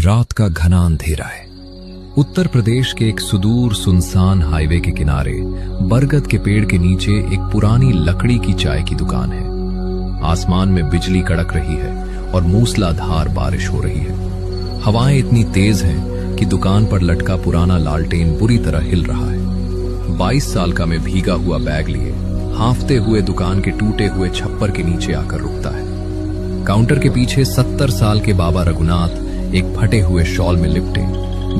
रात का घना अंधेरा है। उत्तर प्रदेश के एक सुदूर सुनसान हाईवे के किनारे बरगद के पेड़ के नीचे एक पुरानी लकड़ी की चाय की दुकान है। आसमान में बिजली कड़क रही है और मूसलाधार बारिश हो रही है। हवाएं इतनी तेज हैं कि दुकान पर लटका पुराना लालटेन बुरी तरह हिल रहा है। 22 साल का मैं भीगा हुआ बैग लिए हांफते हुए दुकान के टूटे हुए छप्पर के नीचे आकर रुकता है। काउंटर के पीछे 70 साल के बाबा रघुनाथ एक फटे हुए शॉल में लिपटे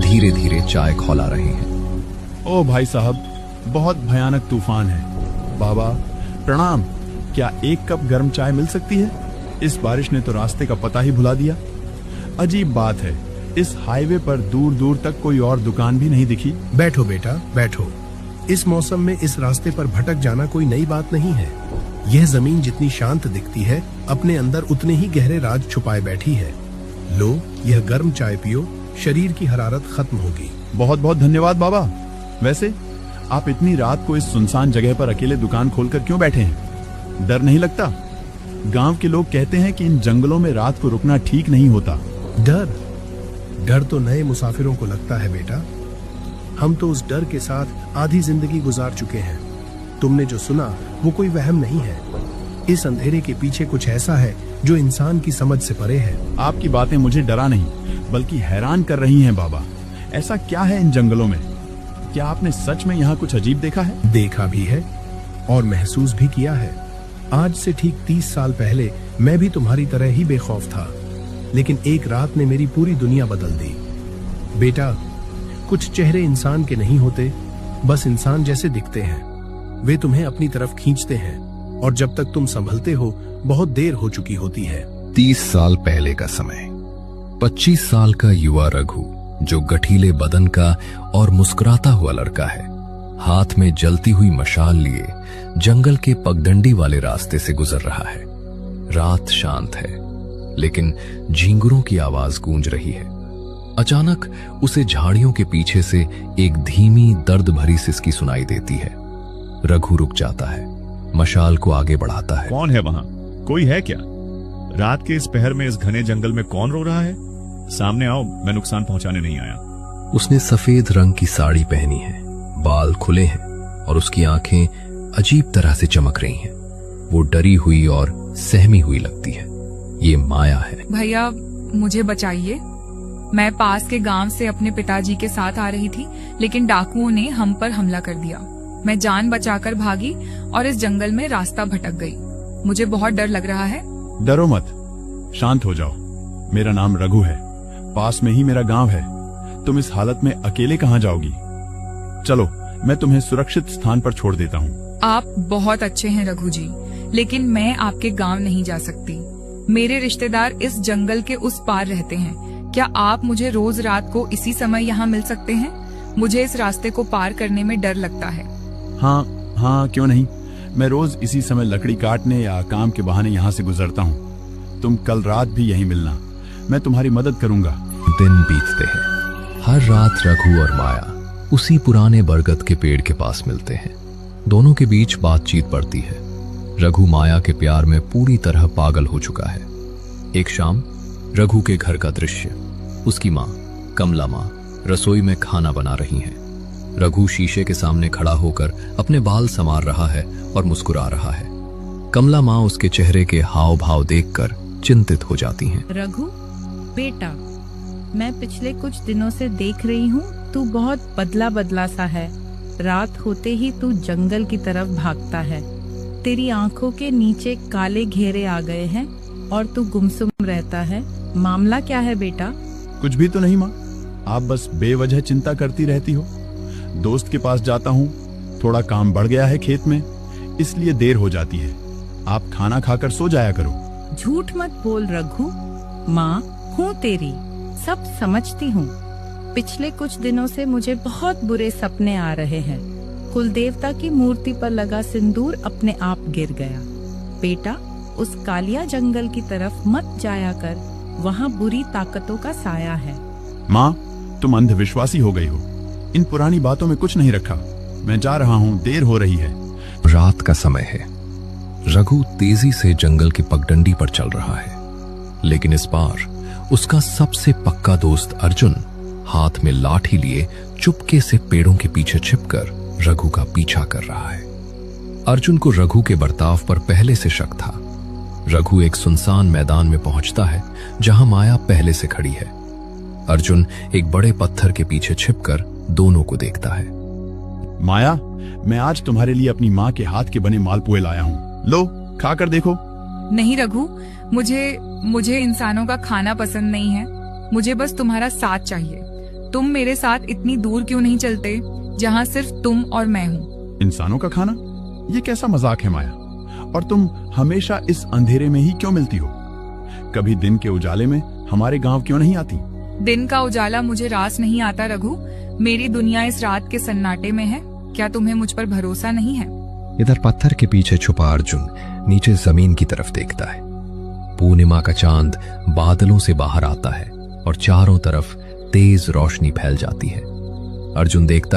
धीरे धीरे चाय खौला रहे हैं। ओ भाई साहब, बहुत भयानक तूफान है। बाबा प्रणाम, क्या एक कप गर्म चाय मिल सकती है? इस बारिश ने तो रास्ते का पता ही भुला दिया। अजीब बात है, इस हाईवे पर दूर दूर तक कोई और दुकान भी नहीं दिखी। बैठो बेटा, बैठो। इस मौसम में इस रास्ते पर भटक जाना कोई नई बात नहीं है। यह जमीन जितनी शांत दिखती है, अपने अंदर उतने ही गहरे राज छुपाए बैठी है। लो, यह गर्म चाय पियो, शरीर की हरारत खत्म होगी। बहुत बहुत धन्यवाद बाबा। वैसे आप इतनी रात को इस सुनसान जगह पर अकेले दुकान खोलकर क्यों बैठे हैं? डर नहीं लगता? गांव के लोग कहते हैं कि इन जंगलों में रात को रुकना ठीक नहीं होता। डर तो नए मुसाफिरों को लगता है बेटा। हम तो उस डर के साथ आधी जिंदगी गुजार चुके हैं। तुमने जो सुना वो कोई वहम नहीं है। इस अंधेरे के पीछे कुछ ऐसा है जो इंसान की समझ से परे है। आपकी बातें मुझे डरा नहीं बल्कि हैरान कर रही हैं बाबा। ऐसा क्या है इन जंगलों में? क्या आपने सच में यहाँ कुछ अजीब देखा है? देखा भी है और महसूस भी किया है। आज से ठीक 30 साल पहले मैं भी तुम्हारी तरह ही बेखौफ था, लेकिन एक रात ने मेरी पूरी दुनिया बदल दी। बेटा, कुछ चेहरे इंसान के नहीं होते, बस इंसान जैसे दिखते हैं। वे तुम्हें अपनी तरफ खींचते हैं और जब तक तुम संभलते हो बहुत देर हो चुकी होती है। 30 साल पहले का समय। 25 साल का युवा रघु, जो गठीले बदन का और मुस्कुराता हुआ लड़का है, हाथ में जलती हुई मशाल लिए जंगल के पगडंडी वाले रास्ते से गुजर रहा है। रात शांत है, लेकिन झींगुरों की आवाज गूंज रही है। अचानक उसे झाड़ियों के पीछे से एक धीमी दर्द भरी सिसकी सुनाई देती है। रघु रुक जाता है, मशाल को आगे बढ़ाता है। कौन है वहां? कोई है क्या? रात के इस पहर में इस घने जंगल में कौन रो रहा है? सामने आओ, मैं नुकसान पहुंचाने नहीं आया। उसने सफेद रंग की साड़ी पहनी है, बाल खुले हैं और उसकी आंखें अजीब तरह से चमक रही हैं। वो डरी हुई और सहमी हुई लगती है। ये माया है। भैया, मुझे बचाइए। मैं पास के गांव से अपने पिताजी के साथ आ रही थी, लेकिन डाकुओं ने हम पर हमला कर दिया। मैं जान बचाकर भागी और इस जंगल में रास्ता भटक गई। मुझे बहुत डर लग रहा है। डरो मत, शांत हो जाओ। मेरा नाम रघु है, पास में ही मेरा गांव है। तुम इस हालत में अकेले कहाँ जाओगी? चलो, मैं तुम्हें सुरक्षित स्थान पर छोड़ देता हूँ। आप बहुत अच्छे हैं रघु जी, लेकिन मैं आपके गांव नहीं जा सकती। मेरे रिश्तेदार इस जंगल के उस पार रहते हैं। क्या आप मुझे रोज रात को इसी समय यहाँ मिल सकते हैं? मुझे इस रास्ते को पार करने में डर लगता है। हाँ, क्यों नहीं। मैं रोज इसी समय लकड़ी काटने या काम के बहाने यहाँ से गुजरता हूँ। तुम कल रात भी यहीं मिलना, मैं तुम्हारी मदद करूंगा। दिन बीतते हैं। हर रात रघु और माया उसी पुराने बरगद के पेड़ के पास मिलते हैं। दोनों के बीच बातचीत बढ़ती है। रघु माया के प्यार में पूरी तरह पागल हो चुका है। एक शाम रघु के घर का दृश्य। उसकी माँ कमला माँ रसोई में खाना बना रही हैं। रघु शीशे के सामने खड़ा होकर अपने बाल संवार रहा है और मुस्कुरा रहा है। कमला माँ उसके चेहरे के हाव भाव देखकर चिंतित हो जाती हैं। रघु बेटा, मैं पिछले कुछ दिनों से देख रही हूँ तू बहुत बदला बदला सा है। रात होते ही तू जंगल की तरफ भागता है। तेरी आंखों के नीचे काले घेरे आ गए हैं और तू गुमसुम रहता है। मामला क्या है बेटा? कुछ भी तो नहीं माँ, आप बस बेवजह चिंता करती रहती हो। दोस्त के पास जाता हूँ, थोड़ा काम बढ़ गया है खेत में, इसलिए देर हो जाती है। आप खाना खाकर सो जाया करो। झूठ मत बोल रघु, माँ हूँ तेरी, सब समझती हूँ। पिछले कुछ दिनों से मुझे बहुत बुरे सपने आ रहे हैं। कुल देवता की मूर्ति पर लगा सिंदूर अपने आप गिर गया। बेटा, उस कालिया जंगल की तरफ मत जाया कर, वहाँ बुरी ताकतों का साया है। माँ, तुम अंधविश्वासी हो गई हो। इन पुरानी बातों में कुछ नहीं रखा। मैं जा रहा हूँ, देर हो रही है। रात का समय है। रघु तेजी से जंगल की पगडंडी पर चल रहा है, लेकिन इस बार उसका सबसे पक्का दोस्त अर्जुन हाथ में लाठी लिए चुपके से पेड़ों के पीछे छिपकर रघु का पीछा कर रहा है। अर्जुन को रघु के बर्ताव पर पहले से शक था। रघु एक सुनसान मैदान में पहुंचता है जहां माया पहले से खड़ी है। अर्जुन एक बड़े पत्थर के पीछे छिपकर दोनों को देखता है। माया, मैं आज तुम्हारे लिए अपनी माँ के हाथ के बने मालपुए लाया हूँ, लो खाकर देखो। नहीं रघु, मुझे इंसानों का खाना पसंद नहीं है। मुझे बस तुम्हारा साथ चाहिए। तुम मेरे साथ इतनी दूर क्यों नहीं चलते जहाँ सिर्फ तुम और मैं हूँ? इंसानों का खाना? ये कैसा मजाक है माया? और तुम हमेशा इस अंधेरे में ही क्यों मिलती हो? कभी दिन के उजाले में हमारे गांव क्यों नहीं आती? दिन का उजाला मुझे रास नहीं आता रघु। मेरी दुनिया इस रात के सन्नाटे में है। क्या तुम्हें मुझ पर भरोसा नहीं है? इधर पत्थर के पीछे छुपा अर्जुन नीचे जमीन की तरफ देखता है। पूर्णिमा का चांद बादलों से बाहर आता है और चारों तरफ तेज रोशनी फैल जाती है। अर्जुन देखता